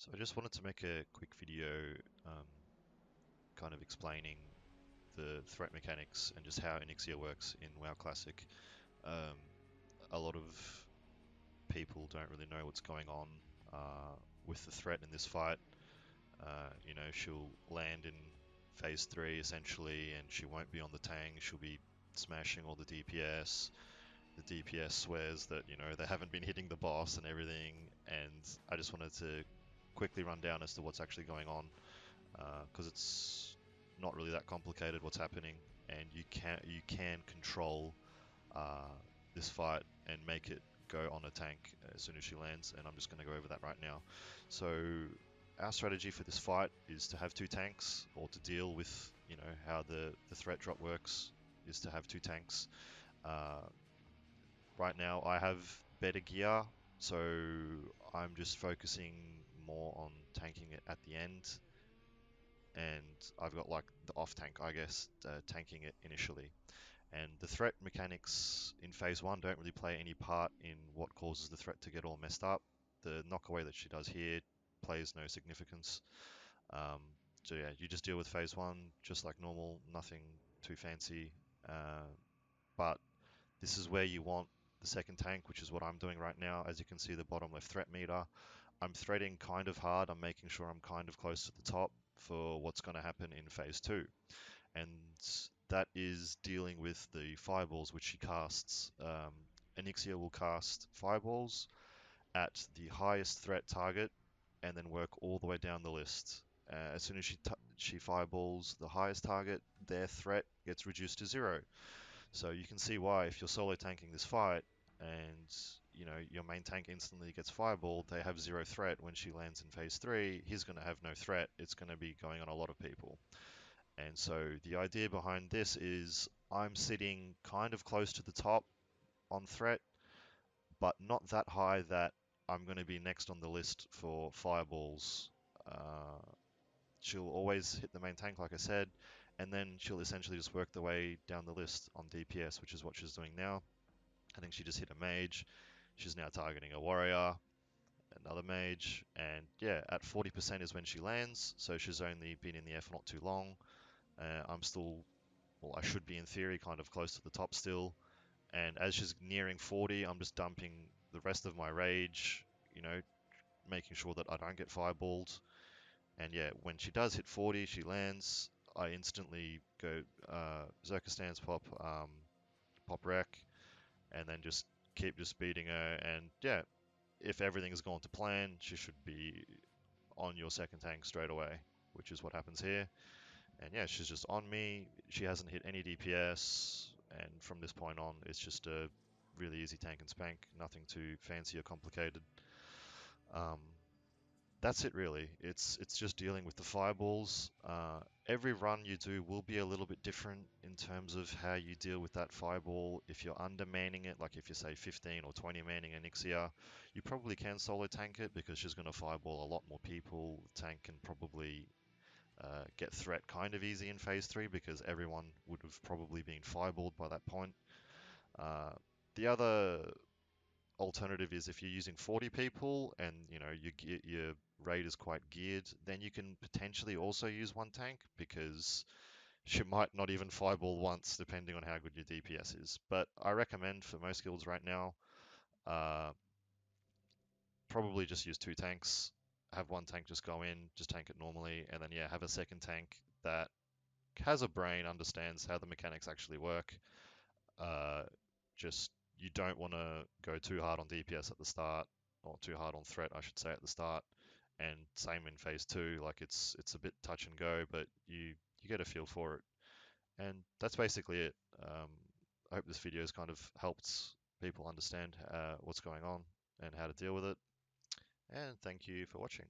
So I just wanted to make a quick video kind of explaining the threat mechanics and just how Onyxia works in WoW Classic. Um, a lot of people don't really know what's going on with the threat in this fight. She'll land in phase 3 essentially, and she won't be on the tank. She'll be smashing all the DPS. The DPS swears that, they haven't been hitting the boss and everything, and I just wanted to quickly run down as to what's actually going on because it's not really that complicated what's happening, and you can control uh, this fight and make it go on a tank as soon as she lands, and I'm just going to go over that right now. So our strategy for this fight is to have two tanks, or to deal with how the threat drop works is to have two tanks. Uh, right now I have better gear, so I'm just focusing more on tanking it at the end, and I've got like the off tank, I guess, tanking it initially. And the threat mechanics in phase 1 don't really play any part in what causes the threat to get all messed up. The knockaway that she does here plays no significance. So yeah, you just deal with phase 1 just like normal, nothing too fancy. But this is where you want the second tank, which is what I'm doing right now. As you can see, the bottom left threat meter. I'm threading kind of hard. I'm making sure I'm kind of close to the top for what's going to happen in phase 2. And that is dealing with the fireballs which she casts. Onyxia will cast fireballs at the highest threat target and then work all the way down the list. As soon as she fireballs the highest target, their threat gets reduced to 0. So you can see why, if you're solo tanking this fight and your main tank instantly gets fireballed, they have 0 threat. When she lands in phase 3, he's going to have no threat. It's going to be going on a lot of people. And so the idea behind this is I'm sitting kind of close to the top on threat, but not that high that I'm going to be next on the list for fireballs. Uh, she'll always hit the main tank, like I said, and then she'll essentially just work the way down the list on DPS, which is what she's doing now. I think she just hit a mage. She's now targeting a warrior, another mage, and yeah, at 40% is when she lands, so she's only been in the air for not too long. I'm still, well, I should be in theory kind of close to the top still. And as she's nearing 40, I'm just dumping the rest of my rage, making sure that I don't get fireballed. And yeah, when she does hit 40, she lands. I instantly go Zerka stance pop, pop wreck, and then just keep just beating her. And yeah, if everything has gone to plan, she should be on your second tank straight away, which is what happens here. And yeah, she's just on me. She hasn't hit any DPS, and from this point on, it's just a really easy tank and spank. Nothing too fancy or complicated. Um, that's it really. It's just dealing with the fireballs. Every run you do will be a little bit different in terms of how you deal with that fireball. If you're undermanning it, like if you say 15 or 20 manning Onyxia, you probably can solo tank it because she's going to fireball a lot more people. The tank can probably get threat kind of easy in phase 3 because everyone would have probably been fireballed by that point. Uh, the other alternative is if you're using 40 people and your raid is quite geared, then you can potentially also use one tank because she might not even fireball once depending on how good your DPS is. But I recommend for most guilds right now, uh, probably just use two tanks. Have one tank just go in, just tank it normally, and then yeah, have a second tank that has a brain, understands how the mechanics actually work. Uh, just you don't want to go too hard on DPS at the start, or too hard on threat, I should say, at the start. And same in phase 2, like it's a bit touch and go, but you get a feel for it. And that's basically it. I hope this video has kind of helped people understand what's going on and how to deal with it. And thank you for watching.